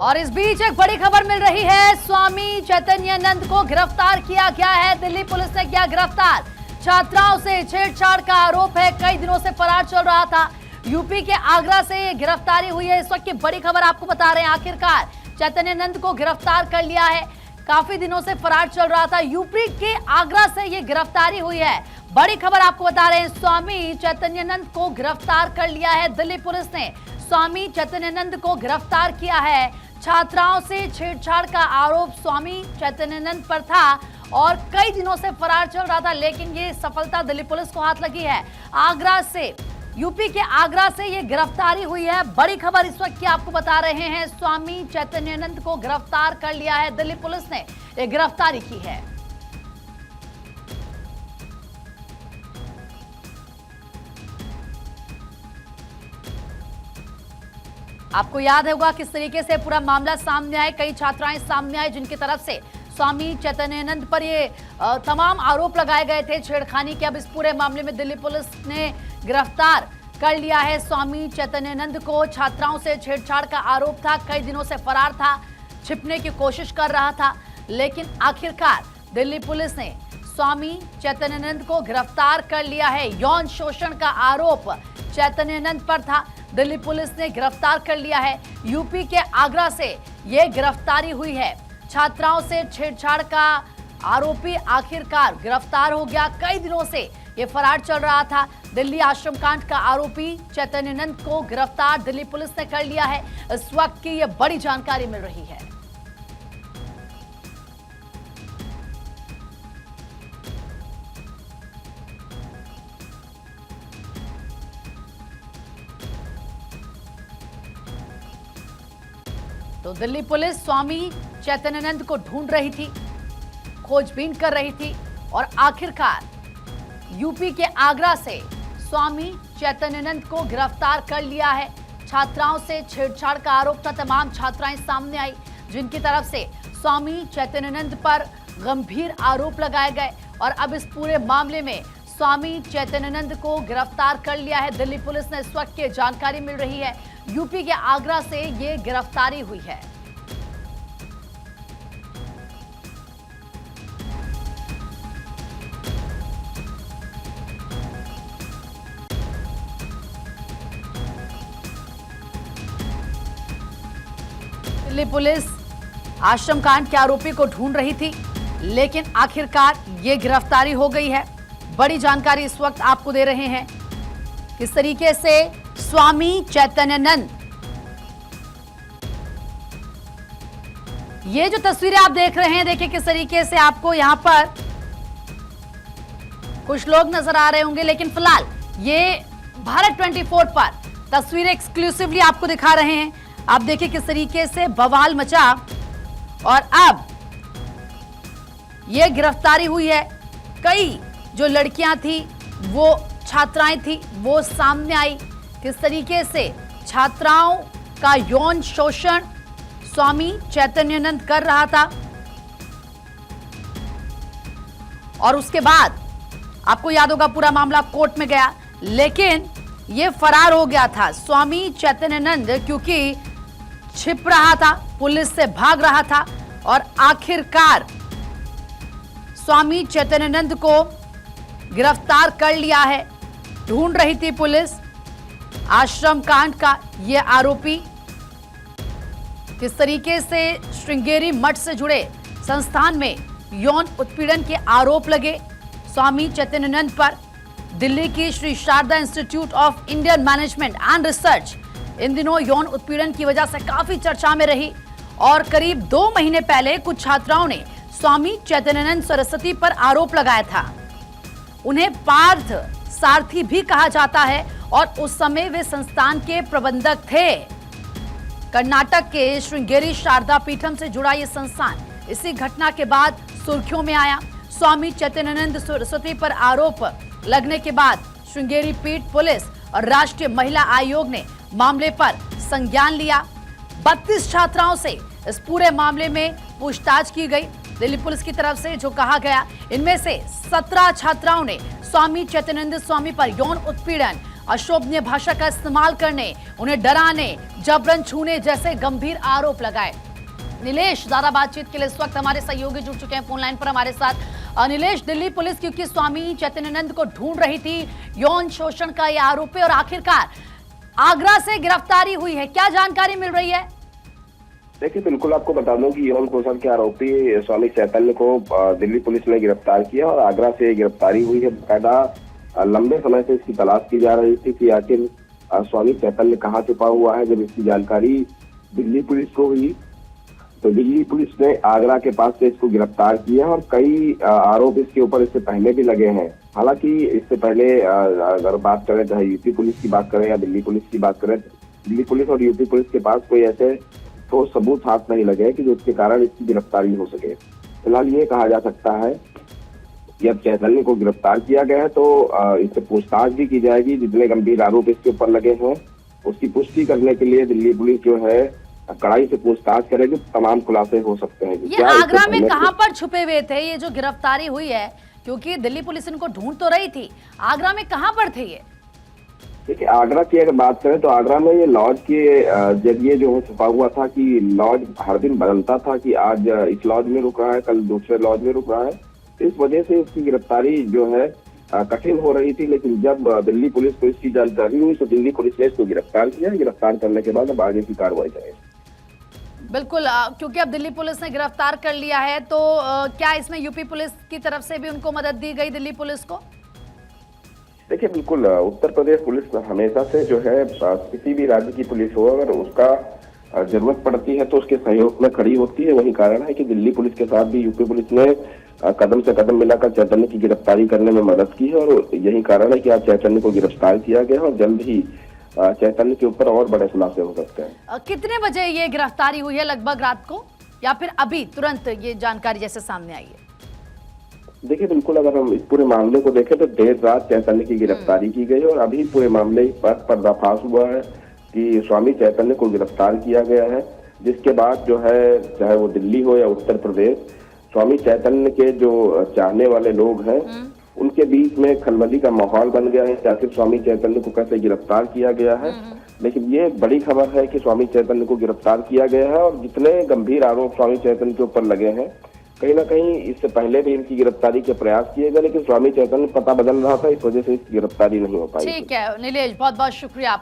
और इस बीच एक बड़ी खबर मिल रही है। स्वामी चैतन्यानंद को गिरफ्तार किया गया है। दिल्ली पुलिस ने किया गिरफ्तार। छात्राओं से छेड़छाड़ का आरोप है। कई दिनों से फरार चल रहा था। यूपी के आगरा से ये गिरफ्तारी हुई है। इस वक्त की बड़ी खबर आपको बता रहे हैं। आखिरकार चैतन्यानंद को गिरफ्तार कर लिया है। काफी दिनों से फरार चल रहा था। यूपी के आगरा से ये गिरफ्तारी हुई है। बड़ी खबर आपको बता रहे हैं। स्वामी चैतन्यानंद को गिरफ्तार कर लिया है दिल्ली पुलिस ने। स्वामी चैतन्यानंद को गिरफ्तार किया है। छात्राओं से छेड़छाड़ का आरोप स्वामी चैतन्यानंद पर था और कई दिनों से फरार चल रहा था, लेकिन ये सफलता दिल्ली पुलिस को हाथ लगी है। आगरा से, यूपी के आगरा से ये गिरफ्तारी हुई है। बड़ी खबर इस वक्त की आपको बता रहे हैं। स्वामी चैतन्यानंद को गिरफ्तार कर लिया है दिल्ली पुलिस ने। ये गिरफ्तारी की है। आपको याद होगा किस तरीके से पूरा मामला सामने आया। कई छात्राएं सामने आई जिनकी तरफ से स्वामी चैतन्यानंद पर ये तमाम आरोप लगाए गए थे छेड़खानी के। अब इस पूरे मामले में दिल्ली पुलिस ने गिरफ्तार कर लिया है स्वामी चैतन्यानंद को। छात्राओं से छेड़छाड़ का आरोप था। कई दिनों से फरार था, छिपने की कोशिश कर रहा था, लेकिन आखिरकार दिल्ली पुलिस ने स्वामी चैतन्यानंद को गिरफ्तार कर लिया है। यौन शोषण का आरोप चैतन्यानंद पर था। दिल्ली पुलिस ने गिरफ्तार कर लिया है। यूपी के आगरा से यह गिरफ्तारी हुई है। छात्राओं से छेड़छाड़ का आरोपी आखिरकार गिरफ्तार हो गया। कई दिनों से यह फरार चल रहा था। दिल्ली आश्रम कांड का आरोपी चैतन्यानंद को गिरफ्तार दिल्ली पुलिस ने कर लिया है। इस वक्त की यह बड़ी जानकारी मिल रही है। तो दिल्ली पुलिस स्वामी चैतन्यानंद को ढूंढ रही थी, खोजबीन कर रही थी और आखिरकार यूपी के आगरा से स्वामी चैतन्यानंद को गिरफ्तार कर लिया है। छात्राओं से छेड़छाड़ का आरोप था। तमाम छात्राएं सामने आई जिनकी तरफ से स्वामी चैतन्यानंद पर गंभीर आरोप लगाए गए और अब इस पूरे मामले में स्वामी चैतन्यानंद को गिरफ्तार कर लिया है दिल्ली पुलिस ने। इस वक्त की जानकारी मिल रही है। यूपी के आगरा से ये गिरफ्तारी हुई है। दिल्ली पुलिस आश्रम कांड के आरोपी को ढूंढ रही थी, लेकिन आखिरकार ये गिरफ्तारी हो गई है। बड़ी जानकारी इस वक्त आपको दे रहे हैं किस तरीके से स्वामी चैतन्यानंद, ये जो तस्वीरें आप देख रहे हैं, देखिए किस तरीके से आपको यहां पर कुछ लोग नजर आ रहे होंगे, लेकिन फिलहाल ये भारत 24 पर तस्वीरें एक्सक्लूसिवली आपको दिखा रहे हैं। आप देखिए किस तरीके से बवाल मचा और अब ये गिरफ्तारी हुई है। कई जो लड़कियां थी, वो छात्राएं थी, वो सामने आई। किस तरीके से छात्राओं का यौन शोषण स्वामी चैतन्यानंद कर रहा था और उसके बाद आपको याद होगा पूरा मामला कोर्ट में गया, लेकिन यह फरार हो गया था स्वामी चैतन्यानंद, क्योंकि छिप रहा था, पुलिस से भाग रहा था और आखिरकार स्वामी चैतन्यानंद को गिरफ्तार कर लिया है। ढूंढ रही थी पुलिस आश्रम कांड का यह आरोपी। किस तरीके से श्रृंगेरी मठ से जुड़े संस्थान में यौन उत्पीड़न के आरोप लगे स्वामी चैतन्यानंद पर। दिल्ली की Shri Sharda institute of Indian management and research इन दिनों यौन उत्पीड़न की वजह से काफी चर्चा में रही और करीब 2 महीने पहले कुछ छात्राओं ने स्वामी चैतन्यानंद सरस्वती पर आरोप लगाया था। उन्हें पार्थ सारथी भी कहा जाता है और उस समय वे संस्थान के प्रबंधक थे। कर्नाटक के श्रृंगेरी शारदा पीठम से जुड़ा यह संस्थान इसी घटना के बाद सुर्खियों में आया। स्वामी चैतन्यानंद सरस्वती पर आरोप लगने के बाद श्रृंगेरी पीठ, पुलिस और राष्ट्रीय महिला आयोग ने मामले पर संज्ञान लिया। 32 छात्राओं से इस पूरे मामले में पूछताछ की गई दिल्ली पुलिस की तरफ से। जो कहा गया, इनमें से 17 छात्राओं ने स्वामी चैतन्यानंद स्वामी पर यौन उत्पीड़न अशोभनीय भाषा का इस्तेमाल करने, उन्हें डराने, जबरन छूने जैसे गंभीर आरोप लगाए। नीलेश, ज्यादा बातचीत के लिए इस वक्त हमारे सहयोगी जुड़ चुके हैं फोन लाइन पर हमारे साथ। नीलेश, दिल्ली पुलिस क्योंकि स्वामी चैतन्यानंद को ढूंढ रही थी, यौन शोषण का यह आरोप है और आखिरकार आगरा से गिरफ्तारी हुई है, क्या जानकारी मिल रही है? देखिए, बिल्कुल आपको बता दूं कि यौन शोषण के आरोपी स्वामी चैतन्य को दिल्ली पुलिस ने गिरफ्तार किया और आगरा से गिरफ्तारी हुई है। बाकायदा लंबे समय से इसकी तलाश की जा रही थी कि आखिर स्वामी चैतन्य कहाँ छुपा हुआ है। जब इसकी जानकारी दिल्ली पुलिस को हुई तो दिल्ली पुलिस ने आगरा के पास से इसको गिरफ्तार किया और कई आरोप इसके ऊपर इससे पहले भी लगे हैं। हालांकि इससे पहले अगर बात करें, चाहे यूपी पुलिस की बात करें या दिल्ली पुलिस की बात करें, दिल्ली पुलिस और यूपी पुलिस के पास कोई ऐसे ठोस सबूत हाथ नहीं लगे कि जिसके कारण इसकी गिरफ्तारी हो सके। फिलहाल ये कहा जा सकता है कि अब चैतन्य को गिरफ्तार किया गया है तो इससे पूछताछ भी की जाएगी। जितने गंभीर आरोप इसके ऊपर लगे हैं उसकी पुष्टि करने के लिए दिल्ली पुलिस जो है कड़ाई से पूछताछ करेगी, तमाम खुलासे हो सकते हैं। ये आगरा में कहां पर छुपे हुए थे ये जो गिरफ्तारी हुई है? क्योंकि दिल्ली पुलिस इनको ढूंढ तो रही थी, आगरा में कहां पर थे ये? देखिए, आगरा की अगर बात करें तो आगरा में ये लॉज के जरिए जो छुपा हुआ था कि लॉज हर दिन बदलता था कि आज इस लॉज में रुक रहा है, कल दूसरे लॉज में रुक रहा है। इस वजह से इसकी गिरफ्तारी जो है कठिन हो रही थी। लेकिन जब दिल्ली पुलिस को इसकी जानकारी हुई तो दिल्ली पुलिस ने इसको गिरफ्तार किया। गिरफ्तार करने के बाद अब आगे की कार्रवाई करेगी। बिल्कुल, क्योंकि अब दिल्ली पुलिस ने गिरफ्तार कर लिया है तो क्या इसमें यूपी पुलिस की तरफ से भी उनको मदद दी गई दिल्ली पुलिस को? देखिए, बिल्कुल उत्तर प्रदेश पुलिस हमेशा से जो है किसी भी राज्य की पुलिस हो, अगर उसका जरूरत पड़ती है तो उसके सहयोग में खड़ी होती है। वही कारण है कि दिल्ली पुलिस के साथ भी यूपी पुलिस ने कदम से कदम मिलाकर चैतन्य की गिरफ्तारी करने में मदद की है और यही कारण है कि आज चैतन्य को गिरफ्तार किया गया और जल्द ही चैतन्य के ऊपर और बड़े खुलासे हो सकते हैं। कितने बजे ये गिरफ्तारी हुई है, लगभग रात को या फिर अभी तुरंत ये जानकारी जैसे सामने आई है? देखिए, बिल्कुल अगर हम इस पूरे मामले को देखें तो देर रात चैतन्य की गिरफ्तारी की गई और अभी पूरे मामले पर पर्दाफाश हुआ है कि स्वामी चैतन्य को गिरफ्तार किया गया है। जिसके बाद जो है, चाहे वो दिल्ली हो या उत्तर प्रदेश, स्वामी चैतन्य के जो चाहने वाले लोग हैं उनके बीच में खलबली का माहौल बन गया है कि आखिर स्वामी चैतन्य को कैसे गिरफ्तार किया गया है। लेकिन ये बड़ी खबर है कि स्वामी चैतन्य को गिरफ्तार किया गया है और जितने गंभीर आरोप स्वामी चैतन्य के ऊपर लगे हैं, कहीं ना कहीं इससे पहले भी इनकी गिरफ्तारी के प्रयास किए गए, लेकिन स्वामी चैतन्य पता बदल रहा था, इस वजह से इसकी गिरफ्तारी नहीं हो पाई। ठीक है नीलेश, बहुत बहुत शुक्रिया।